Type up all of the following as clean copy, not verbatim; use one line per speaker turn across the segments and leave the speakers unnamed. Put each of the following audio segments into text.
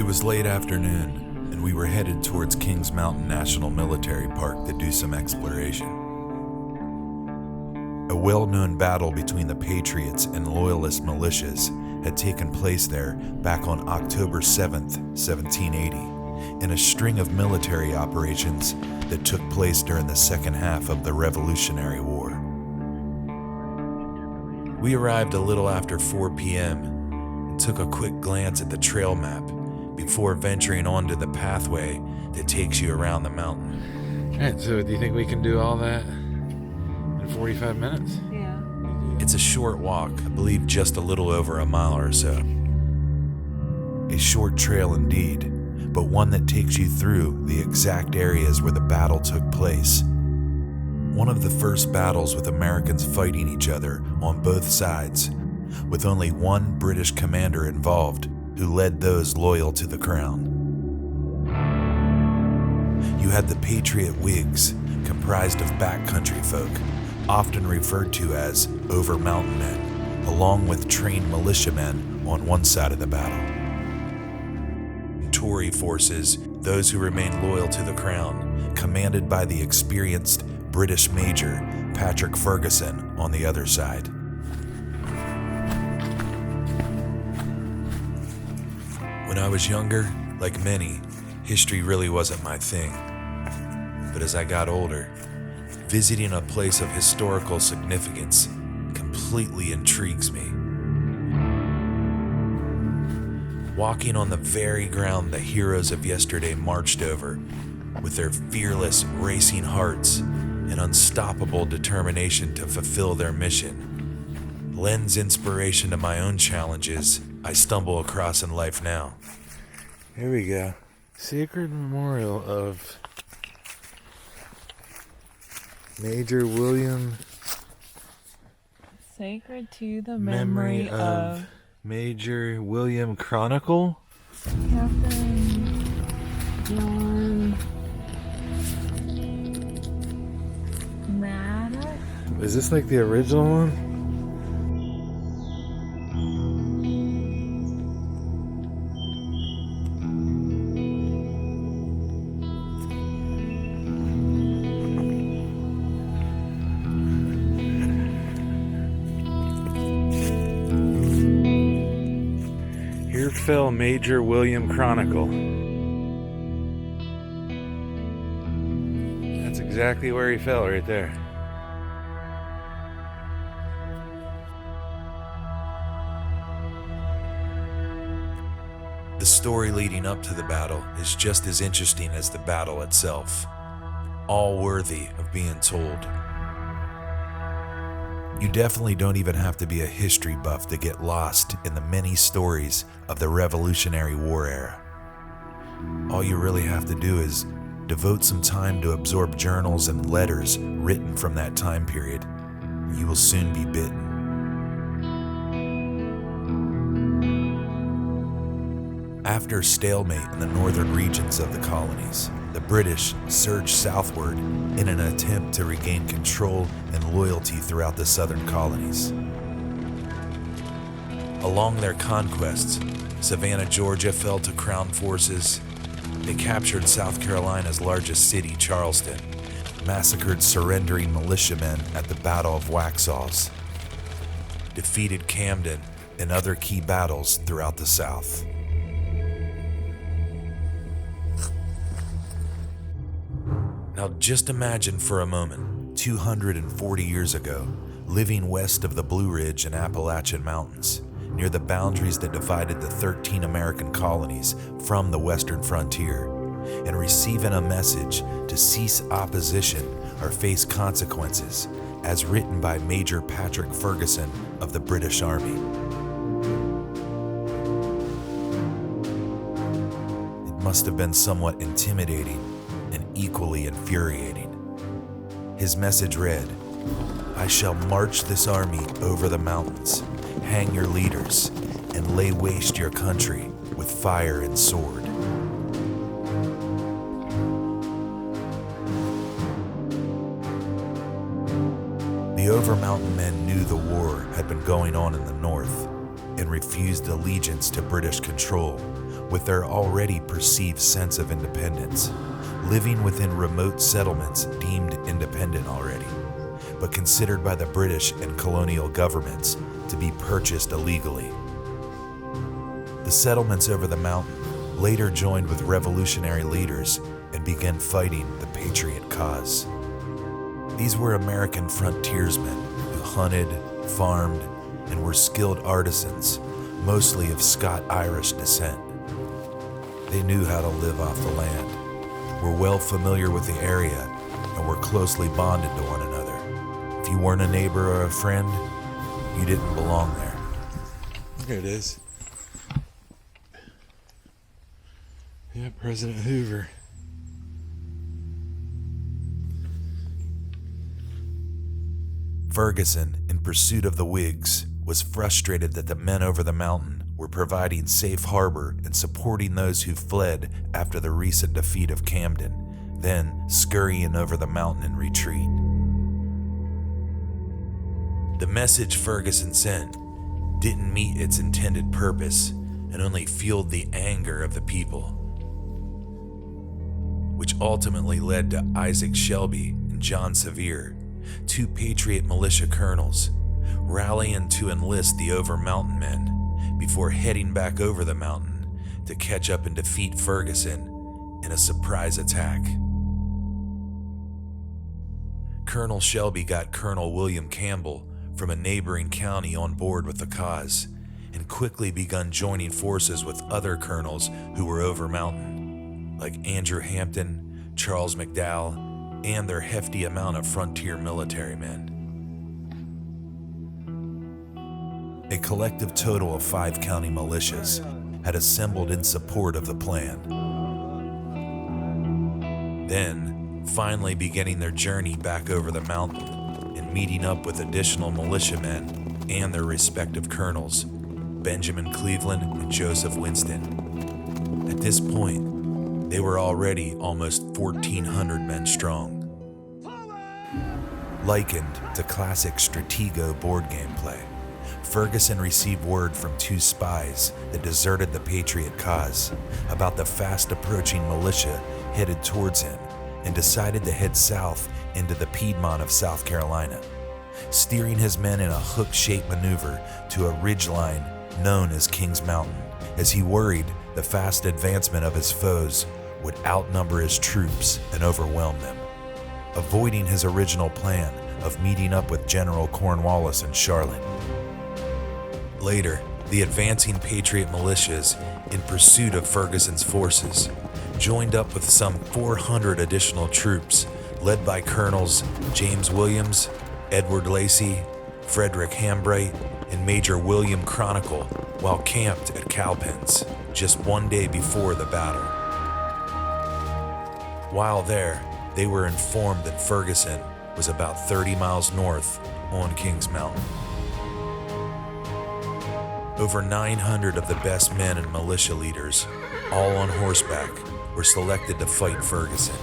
It was late afternoon, and we were headed towards Kings Mountain National Military Park to do some exploration. A well-known battle between the Patriots and Loyalist militias had taken place there back on October 7th, 1780, in a string of military operations that took place during the second half of the Revolutionary War. We arrived a little after 4 p.m. and took a quick glance at the trail map before venturing onto the pathway that takes you around the mountain.
All right, so do you think we can do all that in 45 minutes?
Yeah.
It's a short walk, I believe just a little over a mile or so. A short trail indeed, but one that takes you through the exact areas where the battle took place. One of the first battles with Americans fighting each other on both sides, with only one British commander involved who led those loyal to the crown. You had the Patriot Whigs, comprised of backcountry folk, often referred to as over mountain men, along with trained militiamen on one side of the battle. Tory forces, those who remained loyal to the crown, commanded by the experienced British Major Patrick Ferguson on the other side. When I was younger, like many, history really wasn't my thing. But as I got older, visiting a place of historical significance completely intrigues me. Walking on the very ground the heroes of yesterday marched over, with their fearless, racing hearts and unstoppable determination to fulfill their mission, lends inspiration to my own challenges I stumble across in life now.
Here we go. Sacred Memorial of Major William.
Sacred to the memory of
Major William Chronicle.
Captain John Maddox.
Is this like the original one? Here fell Major William Chronicle. That's exactly where he fell, right there.
The story leading up to the battle is just as interesting as the battle itself, all worthy of being told. You definitely don't even have to be a history buff to get lost in the many stories of the Revolutionary War era. All you really have to do is devote some time to absorb journals and letters written from that time period. You will soon be bitten. After stalemate in the northern regions of the colonies, the British surged southward in an attempt to regain control and loyalty throughout the southern colonies. Along their conquests, Savannah, Georgia fell to Crown forces. They captured South Carolina's largest city, Charleston, massacred surrendering militiamen at the Battle of Waxhaws, defeated Camden and other key battles throughout the South. Now just imagine for a moment, 240 years ago, living west of the Blue Ridge and Appalachian Mountains, near the boundaries that divided the 13 American colonies from the western frontier, and receiving a message to cease opposition or face consequences, as written by Major Patrick Ferguson of the British Army. It must have been somewhat intimidating and equally infuriating. His message read, "I shall march this army over the mountains, hang your leaders, and lay waste your country with fire and sword." The Over Mountain men knew the war had been going on in the north and refused allegiance to British control, with their already perceived sense of independence, living within remote settlements deemed independent already, but considered by the British and colonial governments to be purchased illegally. The settlements over the mountain later joined with revolutionary leaders and began fighting the Patriot cause. These were American frontiersmen who hunted, farmed, and were skilled artisans, mostly of Scot-Irish descent. They knew how to live off the land, were well familiar with the area, and were closely bonded to one another. If you weren't a neighbor or a friend, you didn't belong there.
There it is. Yeah, President Hoover.
Ferguson, in pursuit of the Whigs, was frustrated that the men over the mountain were providing safe harbor and supporting those who fled after the recent defeat of Camden, then scurrying over the mountain in retreat. The message Ferguson sent didn't meet its intended purpose and only fueled the anger of the people, which ultimately led to Isaac Shelby and John Sevier, two Patriot militia colonels, rallying to enlist the Over Mountain men before heading back over the mountain to catch up and defeat Ferguson in a surprise attack. Colonel Shelby got Colonel William Campbell from a neighboring county on board with the cause and quickly begun joining forces with other colonels who were over mountain, like Andrew Hampton, Charles McDowell, and their hefty amount of frontier military men. A collective total of 5 county militias had assembled in support of the plan. Then, finally beginning their journey back over the mountain and meeting up with additional militiamen and their respective colonels, Benjamin Cleveland and Joseph Winston. At this point, they were already almost 1,400 men strong. Likened to classic Stratego board game play, Ferguson received word from 2 spies that deserted the Patriot cause about the fast approaching militia headed towards him and decided to head south into the Piedmont of South Carolina, steering his men in a hook-shaped maneuver to a ridgeline known as Kings Mountain, as he worried the fast advancement of his foes would outnumber his troops and overwhelm them, avoiding his original plan of meeting up with General Cornwallis in Charlotte. Later, the advancing Patriot militias, in pursuit of Ferguson's forces, joined up with some 400 additional troops led by Colonels James Williams, Edward Lacey, Frederick Hambright, and Major William Chronicle, while camped at Cowpens just 1 day before the battle. While there, they were informed that Ferguson was about 30 miles north on Kings Mountain. Over 900 of the best men and militia leaders, all on horseback, were selected to fight Ferguson.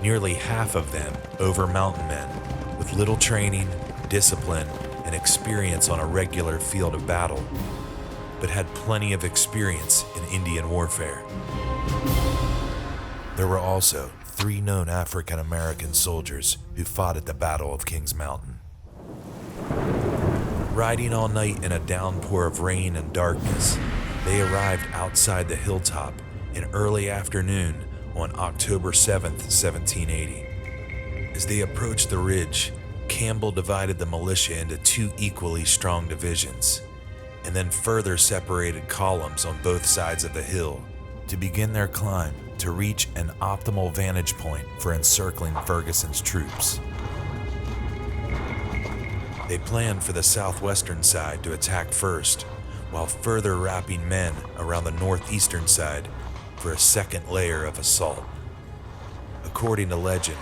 Nearly half of them over mountain men with little training, discipline, and experience on a regular field of battle, but had plenty of experience in Indian warfare. There were also 3 known African American soldiers who fought at the Battle of Kings Mountain. Riding all night in a downpour of rain and darkness, they arrived outside the hilltop in early afternoon on October 7th, 1780. As they approached the ridge, Campbell divided the militia into 2 equally strong divisions, and then further separated columns on both sides of the hill to begin their climb to reach an optimal vantage point for encircling Ferguson's troops. They planned for the southwestern side to attack first, while further wrapping men around the northeastern side for a second layer of assault. According to legend,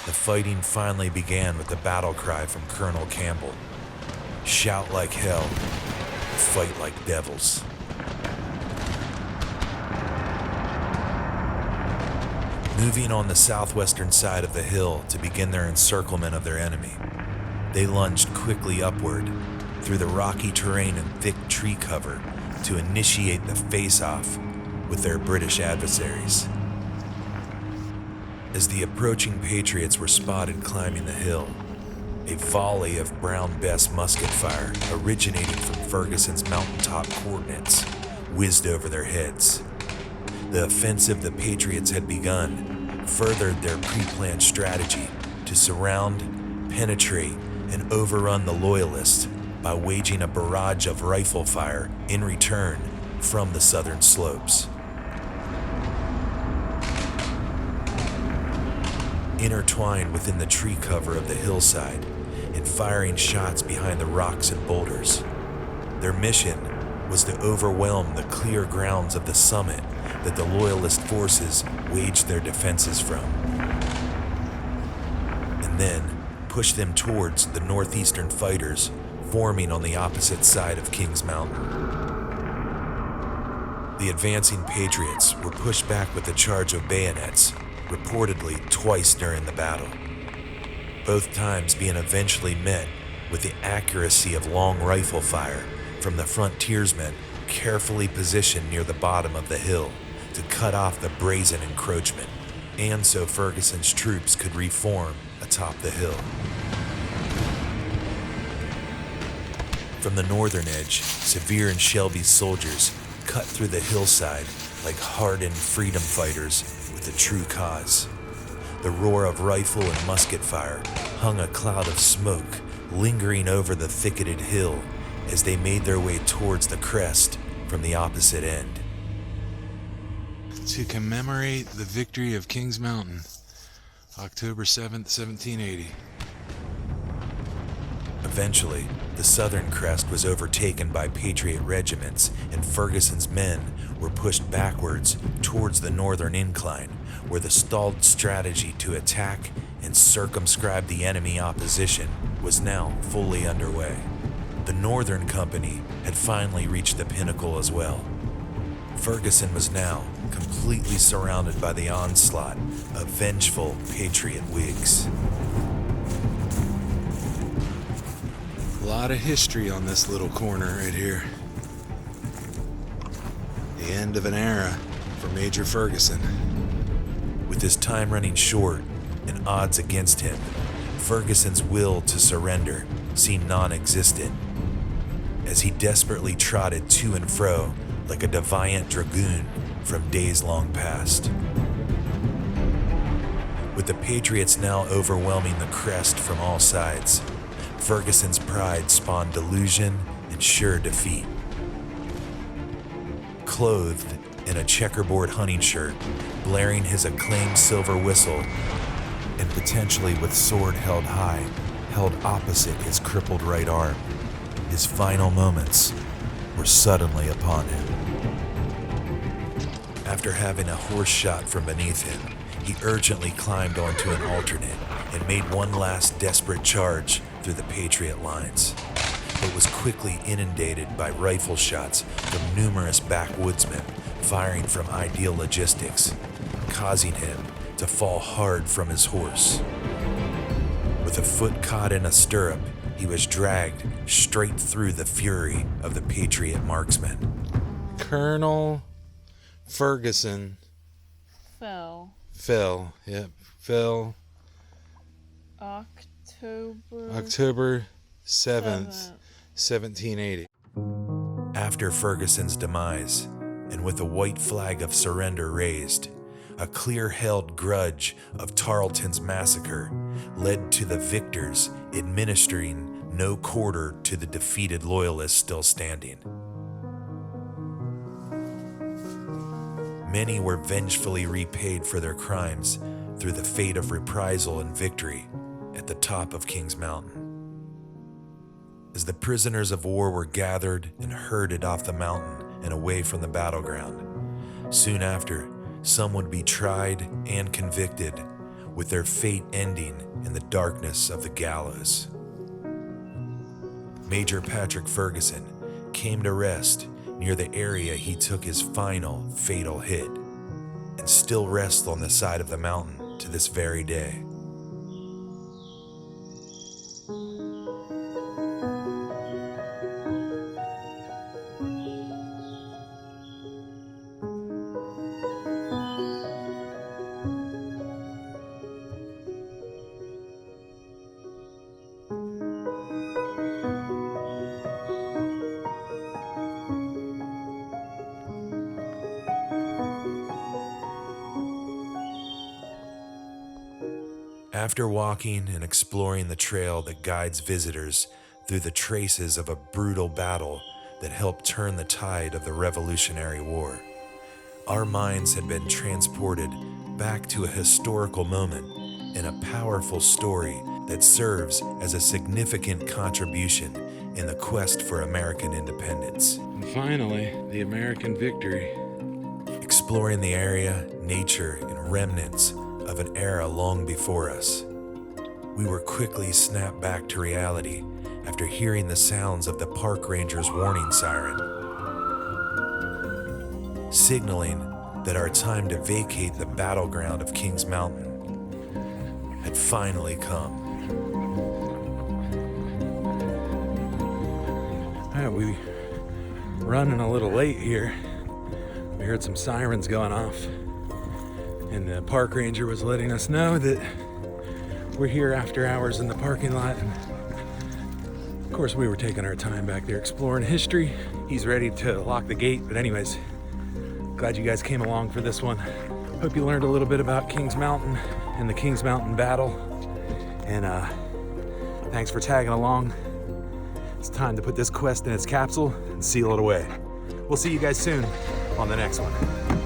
the fighting finally began with the battle cry from Colonel Campbell: "Shout like hell, fight like devils." Moving on the southwestern side of the hill to begin their encirclement of their enemy, they lunged quickly upward, through the rocky terrain and thick tree cover to initiate the face-off with their British adversaries. As the approaching Patriots were spotted climbing the hill, a volley of Brown Bess musket fire originating from Ferguson's mountaintop coordinates whizzed over their heads. The offensive the Patriots had begun furthered their pre-planned strategy to surround, penetrate, and overrun the Loyalists by waging a barrage of rifle fire in return from the southern slopes. Intertwined within the tree cover of the hillside and firing shots behind the rocks and boulders, their mission was to overwhelm the clear grounds of the summit that the Loyalist forces waged their defenses from, and then push them towards the northeastern fighters forming on the opposite side of Kings Mountain. The advancing Patriots were pushed back with a charge of bayonets, reportedly twice during the battle, both times being eventually met with the accuracy of long rifle fire from the frontiersmen carefully positioned near the bottom of the hill to cut off the brazen encroachment, and so Ferguson's troops could reform atop the hill. From the northern edge, Sevier and Shelby's soldiers cut through the hillside like hardened freedom fighters with a true cause. The roar of rifle and musket fire hung a cloud of smoke lingering over the thicketed hill as they made their way towards the crest from the opposite end.
To commemorate the victory of Kings Mountain, October 7th, 1780.
Eventually, the southern crest was overtaken by Patriot regiments, and Ferguson's men were pushed backwards towards the northern incline, where the stalled strategy to attack and circumscribe the enemy opposition was now fully underway. The Northern Company had finally reached the pinnacle as well. Ferguson was now completely surrounded by the onslaught of vengeful Patriot Whigs.
A lot of history on this little corner right here. The end of an era for Major Ferguson.
With his time running short and odds against him, Ferguson's will to surrender seemed non-existent as he desperately trotted to and fro like a defiant dragoon from days long past. With the Patriots now overwhelming the crest from all sides, Ferguson's pride spawned delusion and sure defeat. Clothed in a checkerboard hunting shirt, blaring his acclaimed silver whistle, and potentially with sword held high, held opposite his crippled right arm, his final moments were suddenly upon him. After having a horse shot from beneath him, he urgently climbed onto an alternate and made one last desperate charge through the Patriot lines, but was quickly inundated by rifle shots from numerous backwoodsmen firing from ideal logistics, causing him to fall hard from his horse. With a foot caught in a stirrup, he was dragged straight through the fury of the Patriot marksmen.
Colonel Ferguson
Fell.
fell. Fell October 7th, 1780.
After Ferguson's demise, and with a white flag of surrender raised, a clear-held grudge of Tarleton's massacre led to the victors administering no quarter to the defeated Loyalists still standing. Many were vengefully repaid for their crimes through the fate of reprisal and victory at the top of Kings Mountain. As the prisoners of war were gathered and herded off the mountain and away from the battleground, soon after, some would be tried and convicted, with their fate ending in the darkness of the gallows. Major Patrick Ferguson came to rest near the area he took his final fatal hit, and still rests on the side of the mountain to this very day. After walking and exploring the trail that guides visitors through the traces of a brutal battle that helped turn the tide of the Revolutionary War, our minds had been transported back to a historical moment and a powerful story that serves as a significant contribution in the quest for American independence.
And finally, the American victory.
Exploring the area, nature, and remnants of an era long before us, we were quickly snapped back to reality after hearing the sounds of the park ranger's warning siren, signaling that our time to vacate the battleground of Kings Mountain had finally come.
All right, we running a little late here. We heard some sirens going off, and the park ranger was letting us know that we're here after hours in the parking lot. And of course, we were taking our time back there exploring history. He's ready to lock the gate, but anyways, glad you guys came along for this one. Hope you learned a little bit about Kings Mountain and the Kings Mountain battle, and thanks for tagging along. It's time to put this quest in its capsule and seal it away. We'll see you guys soon on the next one.